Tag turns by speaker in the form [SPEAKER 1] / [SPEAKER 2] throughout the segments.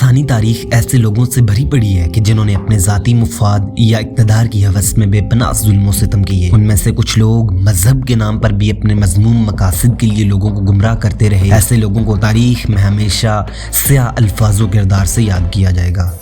[SPEAKER 1] इंसानी तारीख ऐसे लोगों से भरी पड़ी है कि जिन्होंने अपने ज़ाती मुफाद या इक़्तिदार की हवस में बेपनाह जुल्म सितम किए। उनमें से कुछ लोग मजहब के नाम पर भी अपने मज़मूम मकासद के लिए लोगों को गुमराह करते रहे। ऐसे लोगों को तारीख में हमेशा स्याह अल्फाज व किरदार से याद किया जाएगा।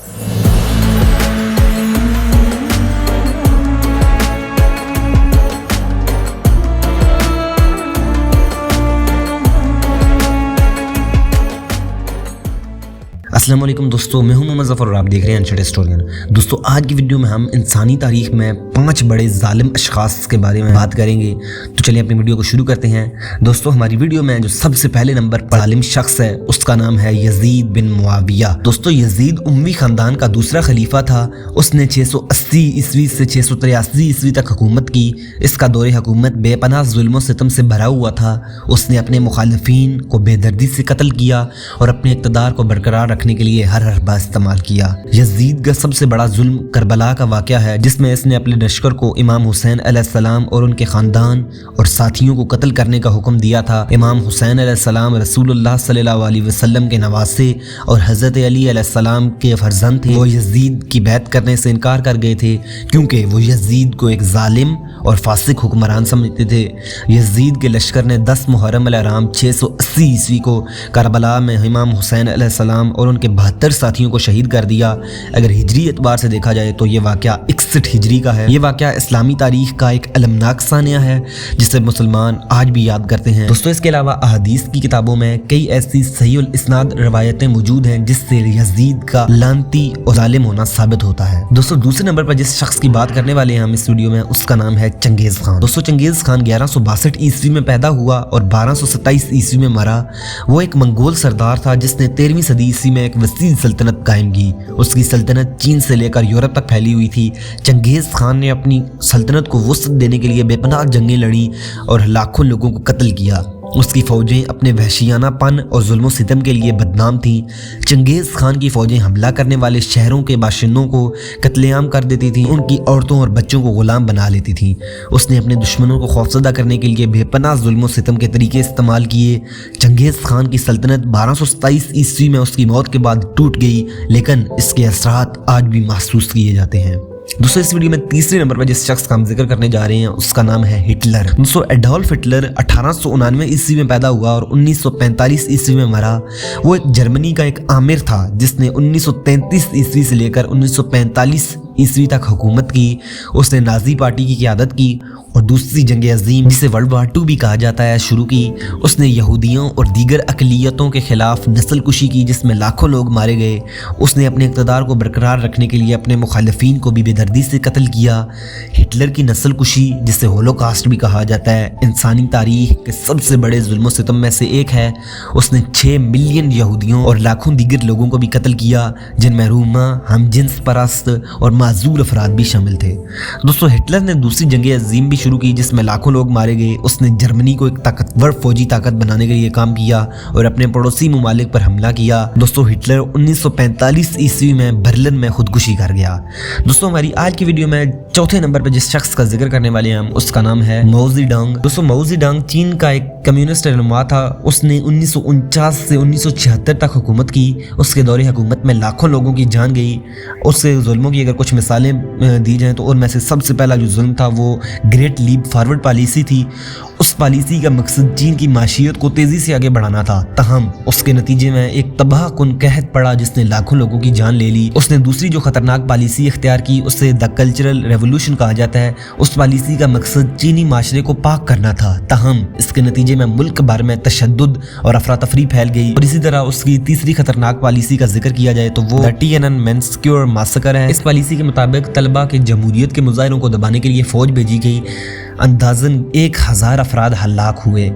[SPEAKER 1] अस्सलाम वालेकुम दोस्तों, मैं हूं मोहम्मद ज़फ़र और आप देख रहे हैं अनशर्ट हिस्टोरियन। दोस्तों, आज की वीडियो में हम इंसानी तारीख में 5 बड़े ज़ालिम अशख़ास के बारे में बात करेंगे। तो चलिए अपनी वीडियो को शुरू करते हैं। दोस्तों, हमारी वीडियो में जो सबसे पहले नंबर पर ज़ालिम शख्स है उसका नाम है यज़ीद बिन मुआविया। दोस्तों, यज़ीद उम्मी ख़ानदान का दूसरा खलीफा था। उसने 680 ईस्वी से 683 ईस्वी तक हुकूमत की। इसका दौरे हुकूमत बेपनाह जुल्म सितम से भरा हुआ था। उसने अपने मुखालिफिन को बेदर्दी से कत्ल किया और अपने इक़्तिदार को बरकरार रखने के लिए हर हरबा इस्तेमाल किया। यज़ीद का सबसे बड़ा जुल्म करबला का वाक़या है, जिसमें इसने अपने लश्कर को इमाम हुसैन अलैहिस्सलाम और उनके ख़ानदान और साथियों को कत्ल करने का हुक्म दिया था। इमाम हुसैन अलैहिस्सलाम रसूलुल्लाह सल्लल्लाहु अलैहि वसल्लम के नवासे और हज़रत अली अलैहिस्सलाम के फर्जंद थे। वो यज़ीद की बैत करने से इनकार कर गए थे क्योंकि वो यज़ीद को एक जालिम और फासिक हुक्मरान समझते थे। यज़ीद के लश्कर ने 10 मुहर्रम अल-हराम 680 ईस्वी को करबला में इमाम हुसैन अलैहिस्सलाम और उनके 72 साथियों को शहीद कर दिया। अगर हिजरी एतबार से देखा जाए तो ये वाक़या 61 हिजरी का है। ये वाक़या इस्लामी तारीख का एक अलमनाक सानिया है जिसे मुसलमान आज भी याद करते हैं। दोस्तों, इसके अलावा अहादीस की किताबों में कई ऐसी सहीहुल इस्नाद रवायतें मौजूद हैं जिससे यज़ीद का लानती और जालिम होना साबित होता है। दोस्तों, दूसरे नंबर पर जिस शख्स की बात करने वाले हैं हम इस वीडियो में, उसका नाम है चंगेज़ खान। दोस्तों, चंगेज़ खान 1162 ईस्वी में पैदा हुआ और 1227 ईस्वी में मरा। वो एक मंगोल सरदार था जिसने 13वीं सदी ईस्वी में एक वसील सल्तनत कायम की। उसकी सल्तनत चीन से लेकर यूरोप तक फैली हुई थी। चंगेज़ खान ने अपनी सल्तनत को वसअत देने के लिए बेपनाह जंगें लड़ी और लाखों लोगों को कत्ल किया। उसकी फ़ौजें अपने वहशियानापन और जुल्म सितम के लिए बदनाम थीं। चंगेज़ खान की फ़ौजें हमला करने वाले शहरों के बाशिंदों को कत्लेआम कर देती थीं, उनकी औरतों और बच्चों को गुलाम बना लेती थीं। उसने अपने दुश्मनों को खौफज़दा करने के लिए बेपनाह जुल्म सितम के तरीके इस्तेमाल किए। चंगेज़ खान की सल्तनत 1227 ईस्वी में उसकी मौत के बाद टूट गई, लेकिन इसके असरात आज भी महसूस किए जाते हैं। दोस्तों, इस वीडियो में तीसरे नंबर पर जिस शख्स का हम जिक्र करने जा रहे हैं उसका नाम है हिटलर। दोस्तों, एडोल्फ हिटलर 1899 ईस्वी में पैदा हुआ और 1945 ईस्वी में मरा। वो एक जर्मनी का एक आमिर था जिसने 1933 ईस्वी से लेकर 1945 ईस्वी तक हुकूमत की। उसने नाजी पार्टी की क़यादत की और दूसरी जंग अजीम, जिसे वर्ल्ड वार 2 भी कहा जाता है, शुरू की। उसने यहूदियों और दीगर अक़लियतों के खिलाफ नस्ल कुशी की जिसमें लाखों लोग मारे गए। उसने अपने इक़्तिदार को बरकरार रखने के लिए अपने मुखालिफिन को भी बेदर्दी से कत्ल किया। हिटलर की नस्ल कुशी, जिसे होलोकास्ट भी कहा जाता है, इंसानी तारीख के सबसे बड़े जुल्म सितम में से एक है। उसने 6 मिलियन यहूदियों और लाखों दीगर लोगों को भी कत्ल किया, जिनमें रूमा, हम जिन्स परस्त और माजूर अफराद भी शामिल थे। दोस्तों, हिटलर ने दूसरी जंग अजीम भी शुरू की जिसमें लाखों लोग मारे गए। उसने जर्मनी को एक ताकतवर फौजी ताकत बनाने के लिए काम किया और अपने पड़ोसी ममालिक पर हमला किया। दोस्तों, हिटलर 1945 ईस्वी में बर्लिन में खुदकुशी कर गया। दोस्तों, हमारी आज की वीडियो में चौथे नंबर पर जिस शख्स का जिक्र करने वाले हैं हम उसका नाम है माओ ज़ेडुंग। दोस्तों, माओ ज़ेडुंग चीन का एक कम्युनिस्ट रहनुमा था। उसने 1949 से 1976 तक हुकूमत की। उसके दौरे हुकूमत में लाखों लोगों की जान गई। उससे जुल्मों की अगर कुछ मिसालें दी जाएं तो उनमें से सबसे पहला जो जुल्म था वो ग्रेट लीप फॉरवर्ड पॉलिसी थी। उस पॉलिसी का मकसद चीन की माशियत को तेज़ी से आगे बढ़ाना था। तहम उसके नतीजे में एक तबाह कुन कहत पड़ा जिसने लाखों लोगों की जान ले ली। उसने दूसरी जो खतरनाक पॉलिसी इख्तियार की उसे द कल्चरल रेवोल्यूशन कहा जाता है। उस पॉलिसी का मकसद चीनी माशरे को पाक करना था। तहम इसके नतीजे में मुल्क भर में तशद्दुद और अफरा तफरी फैल गई। और इसी तरह उसकी तीसरी खतरनाक पॉलिसी का जिक्र किया जाए तो वो तिएननमेन स्क्वायर मैसेकर है। इस पॉलिसी के मुताबिक तलबा के जमहूरियत के मुजाहिरों को दबाने के लिए फौज भेजी गई। अंदाज़न 1000 अफराद हलाक हुए।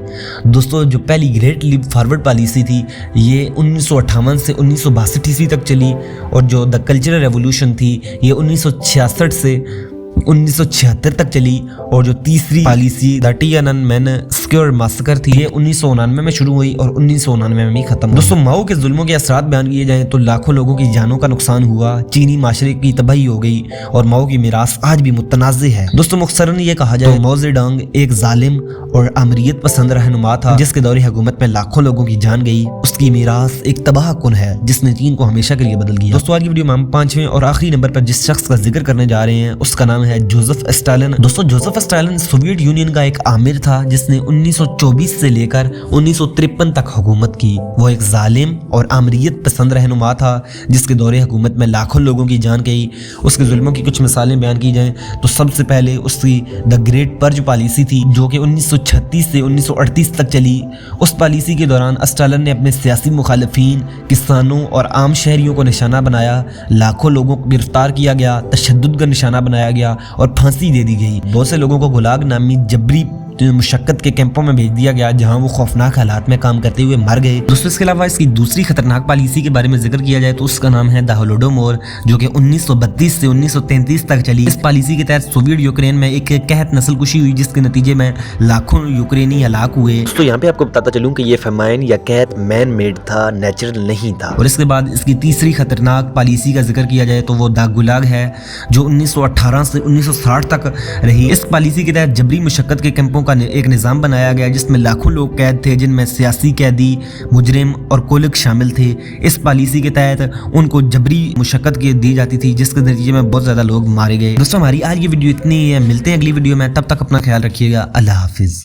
[SPEAKER 1] दोस्तों, जो पहली ग्रेट लीप फॉरवर्ड पॉलिसी थी ये 1958 से 1962 ईस्वी तक चली और जो द कल्चरल रेवोल्यूशन थी ये 1966 से 1976 तक चली। और जो तीसरी पॉलिसी द तिएननमेन स्क्वायर मैसेकर थी ये 1999 में शुरू हुई और 1999 में खत्म। दोस्तों, माओ के जुल्मों के असरात बयान किए जाएं तो लाखों लोगों की जानों का नुकसान हुआ, चीनी माशरे की तबाही हो गई और माओ की मीरास आज भी मुतनाज़ है। दोस्तों, मुख्तसरन ये कहा जाए तो माओ ज़ेडुंग एक जालिम और आमरीत पसंद रहनुमा था, जिसके दौरे हुकूमत में लाखों लोगों की जान गई। उसकी मीरास एक तबाह कुन है जिसने चीन को हमेशा के लिए बदल दिया। दोस्तों आज की वीडियो में हम 5वें और आखिरी नंबर पर जिस शख्स का जिक्र करने जा रहे हैं उसका नाम है जोसेफ स्टालिन। दोस्तों जोसेफ स्टालिन सोवियत यूनियन का एक आमिर था जिसने 1924 से लेकर 1953 तक हुकूमत की। वो एक जालिम और आमरीत पसंद रहनुमा था जिसके दौरे हुकूमत में लाखों लोगों की जान गई। उसके जुल्मों की कुछ मिसालें बयान की जाएं तो सबसे पहले उसकी द ग्रेट पर्ज पॉलिसी थी जो कि 1936 से 1938 तक चली। उस पॉलिसी के दौरान स्टालिन ने अपने सियासी मुखालिफिन, किसानों और आम शहरियों को निशाना बनाया। लाखों लोगों को गिरफ्तार किया गया, तशद्दुद का निशाना बनाया गया और फांसी दे दी गई। बहुत से लोगों को गुलाग नामी जबरी मुशक्कत के कैंपों में भेज दिया गया जहां वो खौफनाक हालात में काम करते हुए मर गए। दोस्तों इसके अलावा इसकी दूसरी खतरनाक पॉलिसी के बारे में जिक्र किया जाए तो उसका नाम है द होलोडोमोर जो कि 1932 से 1933 तक चली। इस पॉलिसी के तहत सोवियत यूक्रेन में एक कहत नस्लकुशी हुई जिसके नतीजे में लाखों यूक्रेनी हलाक हुए।
[SPEAKER 2] दोस्तों यहाँ पे आपको बताता चलूं कि ये फेमाइन या कहत मैन मेड था, नेचुरल नहीं था।
[SPEAKER 1] और इसके बाद इसकी तीसरी खतरनाक पॉलिसी का जिक्र किया जाए तो वो द गुलाग है जो 1918 से 1960 तक रही। इस पॉलिसी के तहत जबरी मुशक्कत के कैंपों का एक निज़ाम बनाया गया जिसमें लाखों लोग कैद थे जिनमें सियासी कैदी, मुजरिम और कोलिक शामिल थे। इस पॉलिसी के तहत उनको जबरी मुशक्कत दी जाती थी जिसके नतीजे में बहुत ज़्यादा लोग मारे गए। दोस्तों हमारी आज ये वीडियो इतनी है, मिलते हैं अगली वीडियो में, तब तक अपना ख्याल रखिएगा। अल्लाह हाफिज़।